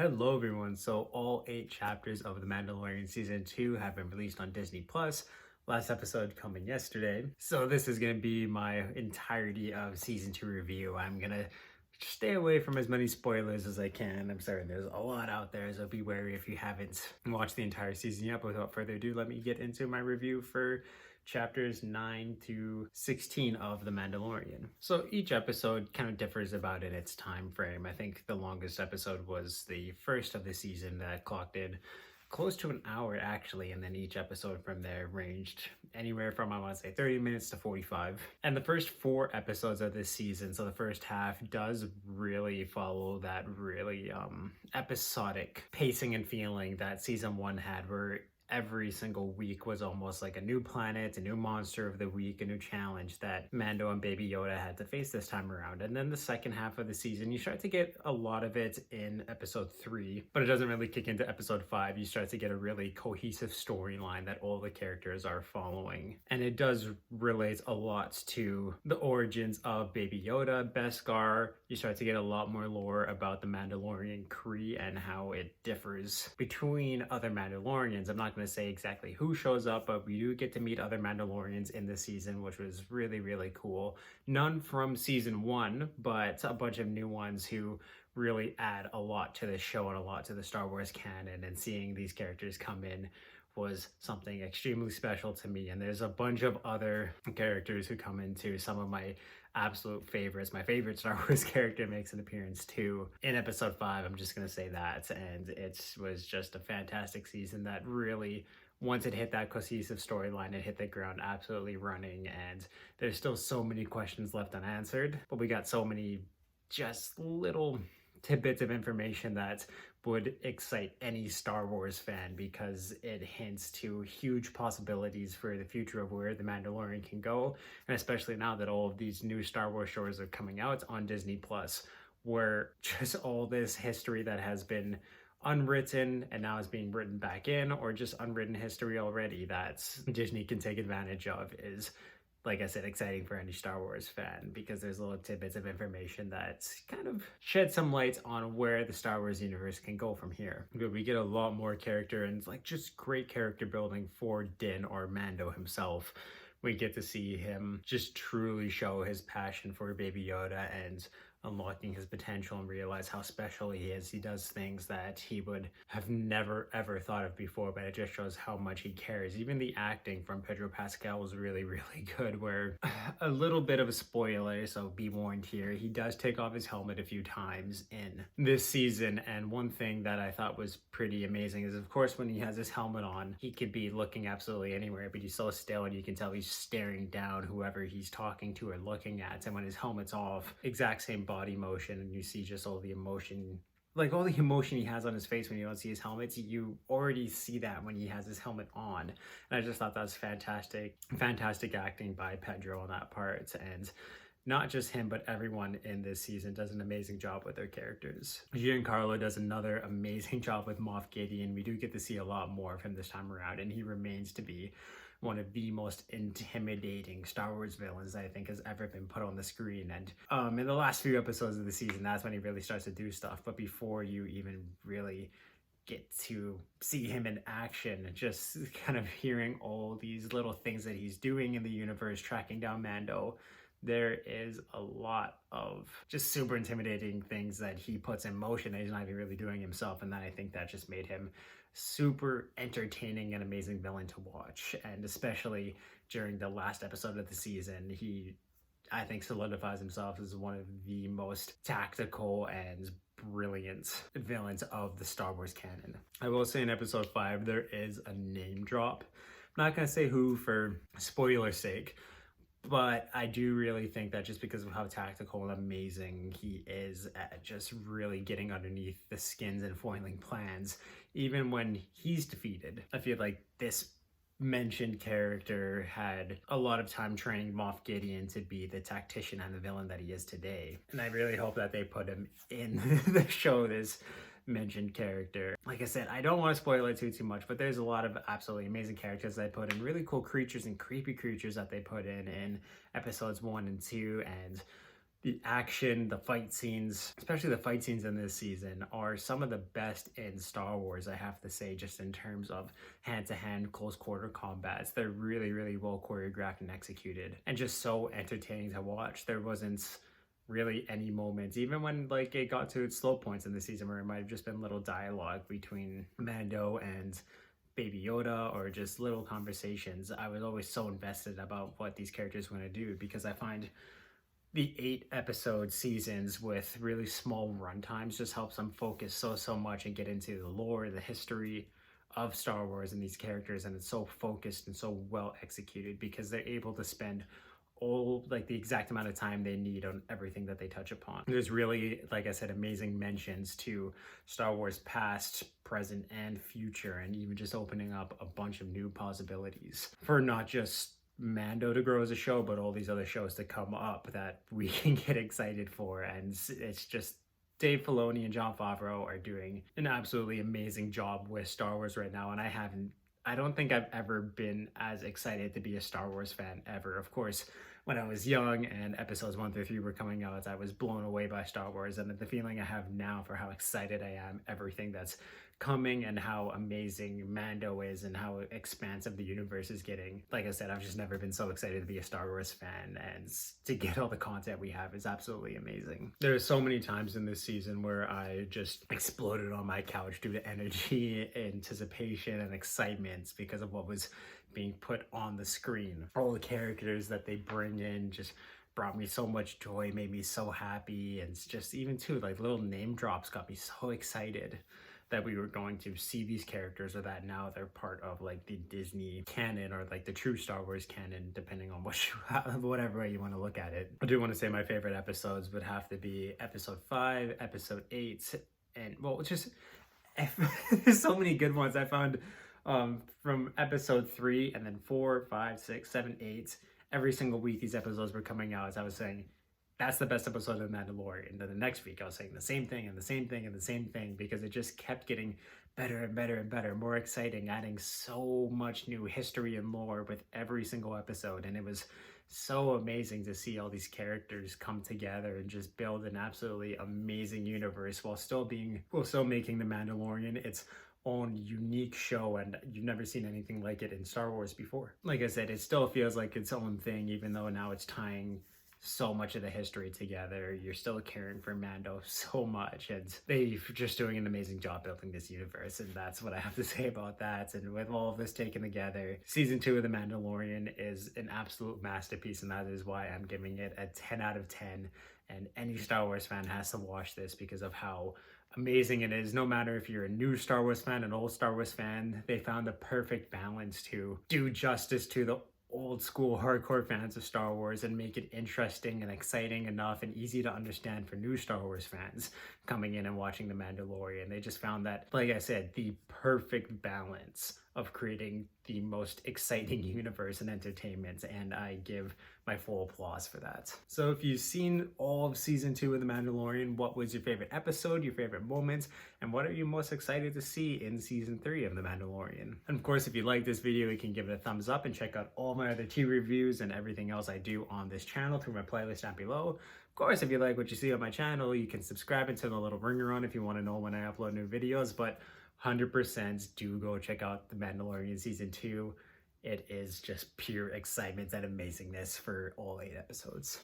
Hello everyone. So all 8 chapters of The Mandalorian season 2 have been released on Disney Plus. Last episode coming yesterday. So this is going to be my entirety of season 2 review. I'm going to stay away from as many spoilers as I can. I'm sorry, there's a lot out there, so be wary if you haven't watched the entire season yet. But without further ado, let me get into my review for chapters 9 to 16 of The Mandalorian. So each episode kind of differs about in its time frame. I think the longest episode was the first of the season that clocked in close to an hour actually, and then each episode from there ranged anywhere from, I want to say, 30 minutes to 45. And the first 4 episodes of this season, so the first half, does really follow that really episodic pacing and feeling that season 1 had, where every single week was almost like a new planet, a new monster of the week, a new challenge that Mando and Baby Yoda had to face this time around. And then the second half of the season, you start to get a lot of it in episode 3, but it doesn't really kick into episode 5. You start to get a really cohesive storyline that all the characters are following. And it does relate a lot to the origins of Baby Yoda, Beskar. You start to get a lot more lore about the Mandalorian Kree and how it differs between other Mandalorians. I'm not going to say exactly who shows up, but we do get to meet other Mandalorians in this season, which was really, really cool. None from season 1, but a bunch of new ones who really add a lot to the show and a lot to the Star Wars canon, and seeing these characters come in was something extremely special to me. And there's a bunch of other characters who come into some of my absolute favorites. My favorite Star Wars character makes an appearance too in episode 5. I'm just gonna say that. And it was just a fantastic season that really, once it hit that cohesive storyline, it hit the ground absolutely running. And there's still so many questions left unanswered, but we got so many just little tidbits of information that would excite any Star Wars fan, because it hints to huge possibilities for the future of where The Mandalorian can go. And especially now that all of these new Star Wars shows are coming out on Disney Plus, where just all this history that has been unwritten and now is being written back in, or just unwritten history already that Disney can take advantage of, is, like I said, exciting for any Star Wars fan, because there's little tidbits of information that kind of shed some light on where the Star Wars universe can go from here. We get a lot more character and like just great character building for Din, or Mando himself. We get to see him just truly show his passion for Baby Yoda and unlocking his potential, and realize how special he is. He does things that he would have never ever thought of before, but it just shows how much he cares. Even the acting from Pedro Pascal was really, really good, where a little bit of a spoiler, so be warned here, he does take off his helmet a few times in this season. And one thing that I thought was pretty amazing is, of course, when he has his helmet on, he could be looking absolutely anywhere, but he's so still and you can tell he's staring down whoever he's talking to or looking at. And when his helmet's off, exact same body motion, and you see just all the emotion, like all the emotion he has on his face when you don't see his helmet. You already see that when he has his helmet on. And I just thought that was fantastic acting by Pedro on that part. And not just him, but everyone in this season does an amazing job with their characters. Giancarlo does another amazing job with Moff Gideon. We do get to see a lot more of him this time around, and he remains to be one of the most intimidating Star Wars villains I think has ever been put on the screen. And in the last few episodes of the season, that's when he really starts to do stuff. But before you even really get to see him in action, just kind of hearing all these little things that he's doing in the universe, tracking down Mando, there is a lot of just super intimidating things that he puts in motion that he's not even really doing himself. And then I think that just made him super entertaining and amazing villain to watch. And especially during the last episode of the season, he, I think, solidifies himself as one of the most tactical and brilliant villains of the Star Wars canon. I will say in episode 5, there is a name drop. I'm not going to say who for spoiler's sake, but I do really think that just because of how tactical and amazing he is at just really getting underneath the skins and foiling plans, even when he's defeated, I feel like this mentioned character had a lot of time training Moff Gideon to be the tactician and the villain that he is today. And I really hope that they put him in the show, this mentioned character. Like I said, I don't want to spoil it too much, but there's a lot of absolutely amazing characters they put in, really cool creatures and creepy creatures that they put in episodes 1 and 2, and The action, the fight scenes, especially the fight scenes in this season, are some of the best in Star Wars, I have to say, just in terms of hand-to-hand, close-quarter combats. They're really, really well choreographed and executed, and just so entertaining to watch. There wasn't really any moments, even when like it got to its slow points in the season, where it might have just been little dialogue between Mando and Baby Yoda, or just little conversations. I was always so invested about what these characters were going to do, because I find the 8 episode seasons with really small runtimes just helps them focus so much and get into the lore, the history of Star Wars and these characters, and it's so focused and so well executed because they're able to spend all like the exact amount of time they need on everything that they touch upon. There's really, like I said, amazing mentions to Star Wars past, present, and future, and even just opening up a bunch of new possibilities for not just Mando to grow as a show, but all these other shows to come up that we can get excited for. And it's just, Dave Filoni and Jon Favreau are doing an absolutely amazing job with Star Wars right now, and I don't think I've ever been as excited to be a Star Wars fan ever. Of course, when I was young and episodes 1 through 3 were coming out, I was blown away by Star Wars, and the feeling I have now for how excited I am, everything that's coming, and how amazing Mando is and how expansive the universe is getting. Like I said, I've just never been so excited to be a Star Wars fan, and to get all the content we have is absolutely amazing. There are so many times in this season where I just exploded on my couch due to energy, anticipation, and excitement because of what was being put on the screen. All the characters that they bring in just brought me so much joy, made me so happy, and it's just, even too, like little name drops got me so excited that we were going to see these characters, or that now they're part of like the Disney canon, or like the true Star Wars canon, depending on whatever way you want to look at it. I do want to say my favorite episodes would have to be episode 5, episode 8, and well, just there's so many good ones I found from episode 3, and then 4, 5, 6, 7, 8. Every single week these episodes were coming out, as I was saying, that's the best episode of Mandalorian. And then the next week I was saying the same thing and the same thing and the same thing, because it just kept getting better and better and better, more exciting, adding so much new history and lore with every single episode. And it was so amazing to see all these characters come together and just build an absolutely amazing universe, while still making the Mandalorian its own unique show, and you've never seen anything like it in Star Wars before. Like I said, it still feels like its own thing, even though now it's tying so much of the history together. You're still caring for Mando so much, and they're just doing an amazing job building this universe, and that's what I have to say about that. And with all of this taken together, season 2 of The Mandalorian is an absolute masterpiece, and that is why I'm giving it a 10 out of 10, and any Star Wars fan has to watch this because of how amazing it is. No matter if you're a new Star Wars fan, an old Star Wars fan, they found the perfect balance to do justice to the old school hardcore fans of Star Wars and make it interesting and exciting enough and easy to understand for new Star Wars fans coming in and watching The Mandalorian. They just found that, like I said, the perfect balance of creating the most exciting universe and entertainment, and I give my full applause for that. So if you've seen all of season 2 of The Mandalorian, what was your favorite episode, your favorite moments, and what are you most excited to see in season 3 of The Mandalorian? And of course, if you like this video, you can give it a thumbs up and check out all my other TV reviews and everything else I do on this channel through my playlist down below. Of course, if you like what you see on my channel, you can subscribe and turn the little ringer on if you want to know when I upload new videos, but 100% do go check out The Mandalorian season 2. It is just pure excitement and amazingness for all 8 episodes.